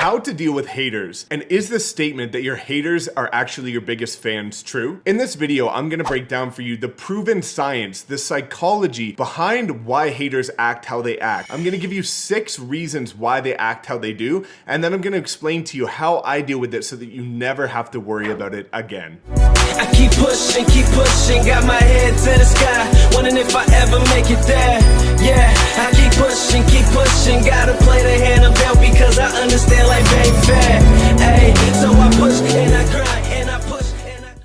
How to deal with haters. And is the statement that your haters are actually your biggest fans true? In this video, I'm gonna break down for you the proven science, the psychology behind why haters act how they act. I'm gonna give you 6 reasons why they act how they do, and then I'm gonna explain to you how I deal with it so that you never have to worry about it again. I keep pushing, got my head to the sky, wondering if I ever make it there. Yeah, I keep pushing, gotta play the hand I'm dealt because I understand life ain't fair. Hey, so I push and I grind and I push and I grind.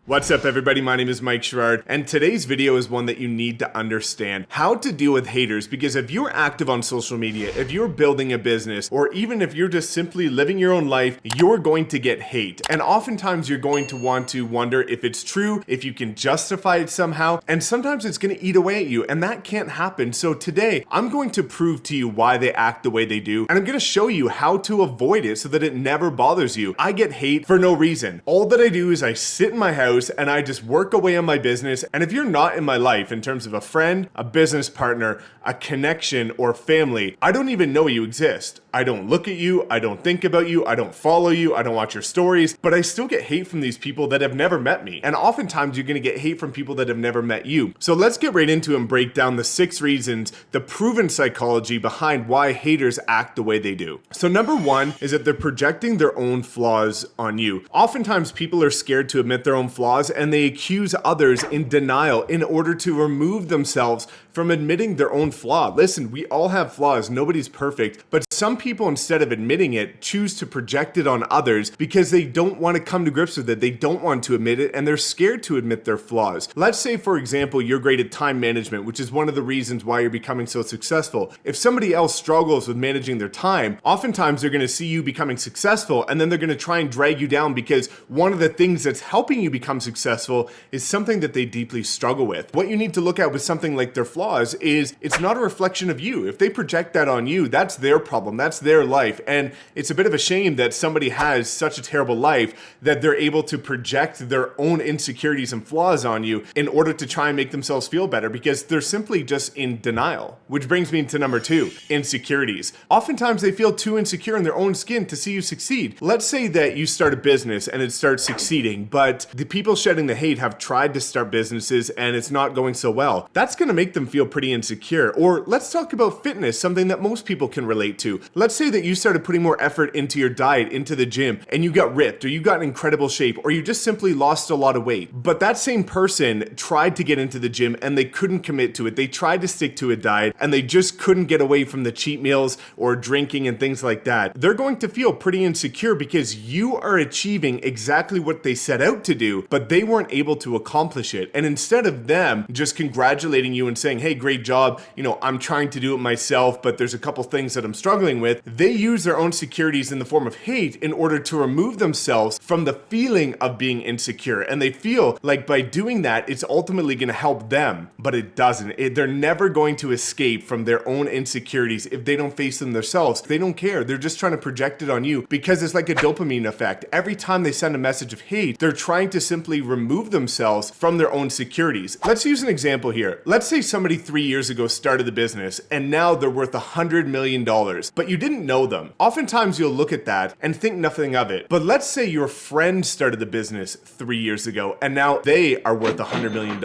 What's up everybody, my name is Mike Sherrard, and today's video is one that you need to understand. How to deal with haters, because if you're active on social media, if you're building a business, or even if you're just simply living your own life, you're going to get hate. And oftentimes you're going to want to wonder if it's true, if you can justify it somehow, and sometimes it's gonna eat away at you, and that can't happen. So today, I'm going to prove to you why they act the way they do, and I'm gonna show you how to avoid it so that it never bothers you. I get hate for no reason. All that I do is I sit in my house and I just work away on my business. And if you're not in my life in terms of a friend, a business partner, a connection, or family, I don't even know you exist. I don't look at you, I don't think about you, I don't follow you, I don't watch your stories, but I still get hate from these people that have never met me. And oftentimes you're gonna get hate from people that have never met you. So let's get right into it and break down the 6 reasons, the proven psychology behind why haters act the way they do. So number 1 is that they're projecting their own flaws on you. Oftentimes people are scared to admit their own flaws, and they accuse others in denial in order to remove themselves from admitting their own flaw. Listen, we all have flaws, nobody's perfect, but some people, instead of admitting it, choose to project it on others because they don't want to come to grips with it, they don't want to admit it, and they're scared to admit their flaws. Let's say, for example, you're great at time management, which is one of the reasons why you're becoming so successful. If somebody else struggles with managing their time, oftentimes they're going to see you becoming successful, and then they're going to try and drag you down because one of the things that's helping you become successful is something that they deeply struggle with. What you need to look at with something like their flaws is it's not a reflection of you. If they project that on you, that's their problem, that's their life, and it's a bit of a shame that somebody has such a terrible life that they're able to project their own insecurities and flaws on you in order to try and make themselves feel better because they're simply just in denial. Which brings me to number 2, insecurities. Oftentimes they feel too insecure in their own skin to see you succeed. Let's say that you start a business and it starts succeeding, but the people shedding the hate have tried to start businesses and it's not going so well. That's going to make them feel pretty insecure. Or let's talk about fitness, something that most people can relate to. Let's say that you started putting more effort into your diet, into the gym, and you got ripped, or you got in incredible shape, or you just simply lost a lot of weight. But that same person tried to get into the gym and they couldn't commit to it. They tried to stick to a diet and they just couldn't get away from the cheat meals or drinking and things like that. They're going to feel pretty insecure because you are achieving exactly what they set out to do, but they weren't able to accomplish it. And instead of them just congratulating you and saying, hey, great job, I'm trying to do it myself, but there's a couple things that I'm struggling with, they use their own insecurities in the form of hate in order to remove themselves from the feeling of being insecure. And they feel like by doing that, it's ultimately going to help them, but it doesn't. They're never going to escape from their own insecurities if they don't face them themselves. They don't care. They're just trying to project it on you because it's like a dopamine effect. Every time they send a message of hate, they're trying to simply remove themselves from their own securities. Let's use an example here. Let's say somebody 3 years ago started the business and now they're worth $100 million, but you didn't know them. Oftentimes you'll look at that and think nothing of it. But let's say your friend started the business 3 years ago and now they are worth $100 million.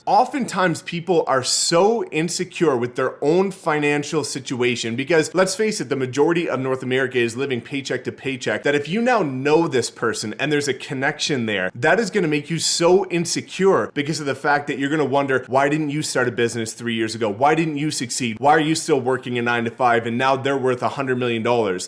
Oftentimes people are so insecure with their own financial situation because let's face it, the majority of North America is living paycheck to paycheck, that if you now know this person and there's a connection there, that is going to make you so insecure because of the fact that you're going to wonder, why didn't you start a business 3 years ago? Why didn't you succeed? Why are you still working a 9 to 5 and now they're worth $100 million?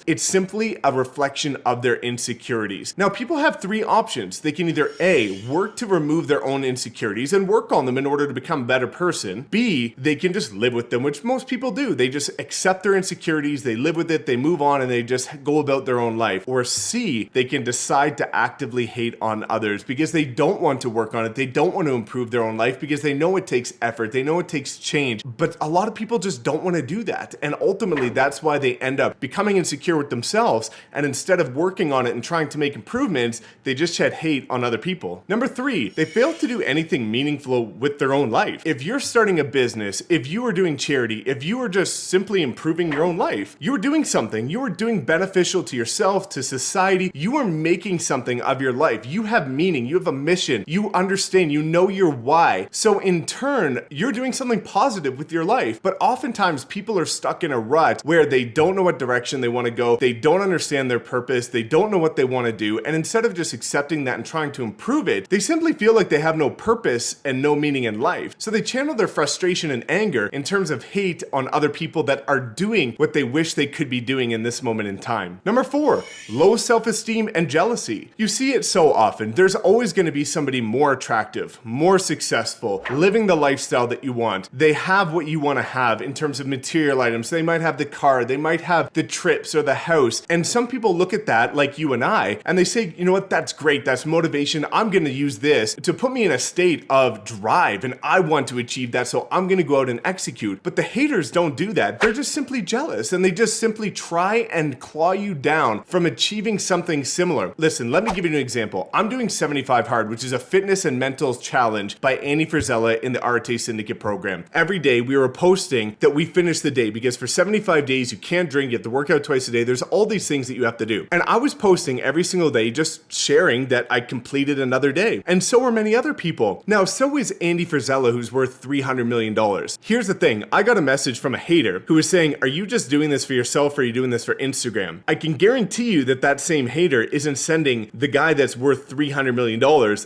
It's simply a reflection of their insecurities. Now, people have 3 options. They can either A, work to remove their own insecurities and work on them in order to become a better person. B, they can just live with them, which most people do. They just accept their insecurities, they live with it, they move on, and they just go about their own life. Or C, they can decide to actively hate on others because they don't want to work on it. They don't want to improve their own life because they know it takes effort. They know it takes change. But a lot of people just don't want to do that. And ultimately, that's why they end end up becoming insecure with themselves, and instead of working on it and trying to make improvements, they just shed hate on other people. Number 3, they fail to do anything meaningful with their own life. If you're starting a business, if you are doing charity, if you are just simply improving your own life, you are doing something. You are doing beneficial to yourself, to society. You are making something of your life. You have meaning. You have a mission. You understand. You know your why. So in turn, you're doing something positive with your life. But oftentimes people are stuck in a rut where they don't know what direction they want to go. They don't understand their purpose. They don't know what they want to do. And instead of just accepting that and trying to improve it, they simply feel like they have no purpose and no meaning in life. So they channel their frustration and anger in terms of hate on other people that are doing what they wish they could be doing in this moment in time. Number 4, low self-esteem and jealousy. You see it so often. There's always going to be somebody more attractive, more successful, living the lifestyle that you want. They have what you want to have in terms of material items. They might have the car, they might have the trips or the house. And some people look at that like you and I, and they say, you know what, that's great, that's motivation. I'm going to use this to put me in a state of drive, and I want to achieve that, so I'm going to go out and execute. But the haters don't do that. They're just simply jealous, and they just simply try and claw you down from achieving something similar. Listen, let me give you an example. I'm doing 75 Hard, which is a fitness and mental challenge by Andy Frisella in the Arte Syndicate program. Every day we were posting that we finished the day, because for 75 days you can't drink, you have to work out twice a day. There's all these things that you have to do. And I was posting every single day, just sharing that I completed another day. And so are many other people. Now, so is Andy Frisella, who's worth $300 million. Here's the thing. I got a message from a hater who was saying, are you just doing this for yourself, or are you doing this for Instagram? I can guarantee you that that same hater isn't sending the guy that's worth $300 million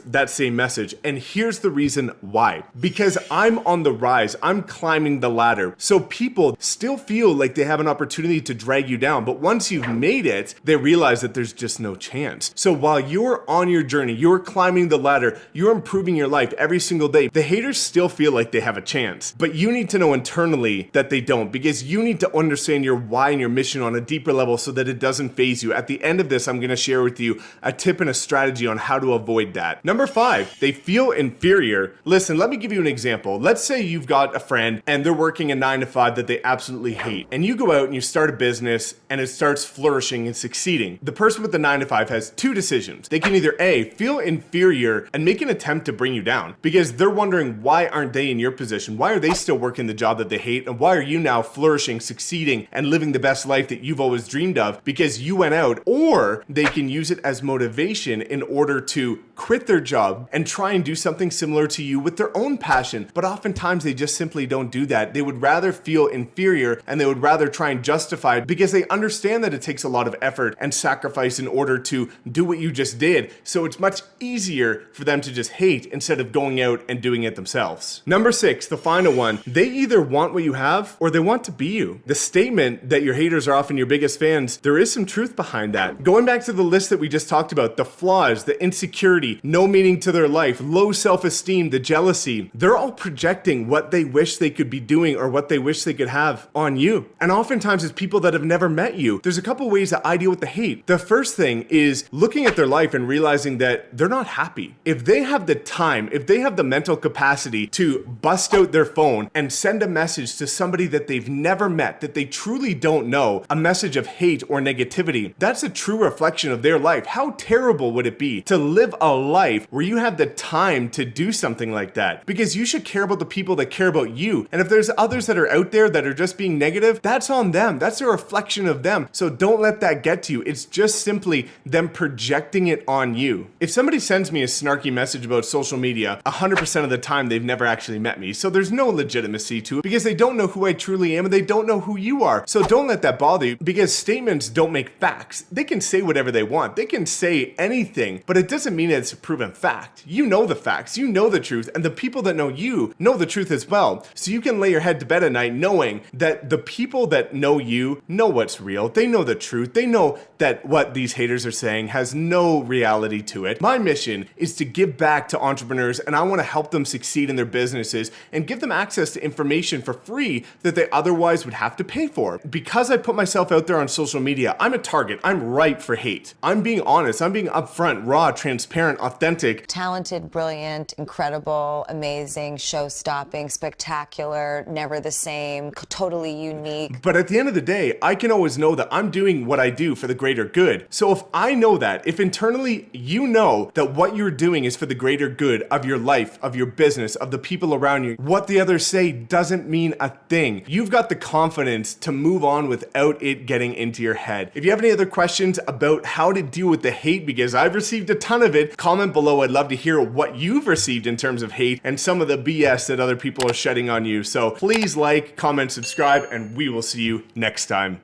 that same message. And here's the reason why. Because I'm on the rise. I'm climbing the ladder. So people still feel like they have an opportunity to drag you down. But once you've made it, they realize that there's just no chance. So while you're on your journey, you're climbing the ladder, you're improving your life every single day, the haters still feel like they have a chance. But you need to know internally that they don't, because you need to understand your why and your mission on a deeper level so that it doesn't phase you. At the end of this, I'm going to share with you a tip and a strategy on how to avoid that. Number 5, they feel inferior. Listen, let me give you an example. Let's say you've got a friend and they're working a 9 to 5 that they absolutely hate. And you go out and you start a business and it starts flourishing and succeeding. The person with the 9 to 5 has 2 decisions. They can either A, feel inferior and make an attempt to bring you down, because they're wondering, why aren't they in your position? Why are they still working the job that they hate? And why are you now flourishing, succeeding, and living the best life that you've always dreamed of because you went out? Or they can use it as motivation in order to quit their job and try and do something similar to you with their own passion. But oftentimes they just simply don't do that. They would rather feel inferior, and they would rather try and justify it because they understand that it takes a lot of effort and sacrifice in order to do what you just did. So it's much easier for them to just hate instead of going out and doing it themselves. Number 6, the final one, they either want what you have or they want to be you. The statement that your haters are often your biggest fans, there is some truth behind that. Going back to the list that we just talked about, the flaws, the insecurity, no meaning to their life, low self-esteem, the jealousy, they're all projecting what they wish they could be doing or what they wish they could have on you. And oftentimes it's people that have never met you. There's a couple ways that I deal with the hate. The first thing is looking at their life and realizing that they're not happy. If they have the time, if they have the mental capacity to bust out their phone and send a message to somebody that they've never met, that they truly don't know, a message of hate or negativity, that's a true reflection of their life. How terrible would it be to live a life where you have the time to do something like that? Because you should care about the people that care about you. And if there's others that are out there that are just being negative, that's on them. That's a reflection of them. So don't let that get to you. It's just simply them projecting it on you. If somebody sends me a snarky message about social media, 100% of the time they've never actually met me. So there's no legitimacy to it because they don't know who I truly am and they don't know who you are. So don't let that bother you, because statements don't make facts. They can say whatever they want. They can say anything, but it doesn't mean it's a proven fact. You know the facts, you know the truth, and the people that know you know the truth as well. So you can lay your head to bed at night knowing that the people that know you know what's real. They know the truth. They know that what these haters are saying has no reality to it. My mission is to give back to entrepreneurs, and I want to help them succeed in their businesses and give them access to information for free that they otherwise would have to pay for. Because I put myself out there on social media, I'm a target. I'm ripe for hate. I'm being honest. I'm being upfront, raw, transparent, authentic. Talented, brilliant, incredible, amazing, show-stopping, spectacular, never the same, totally unique. But at the end of the day, say, I can always know that I'm doing what I do for the greater good. So if I know that, if internally you know that what you're doing is for the greater good of your life, of your business, of the people around you, what the others say doesn't mean a thing. You've got the confidence to move on without it getting into your head. If you have any other questions about how to deal with the hate, because I've received a ton of it, comment below. I'd love to hear what you've received in terms of hate and some of the BS that other people are shedding on you. So please like, comment, subscribe, and we will see you next time.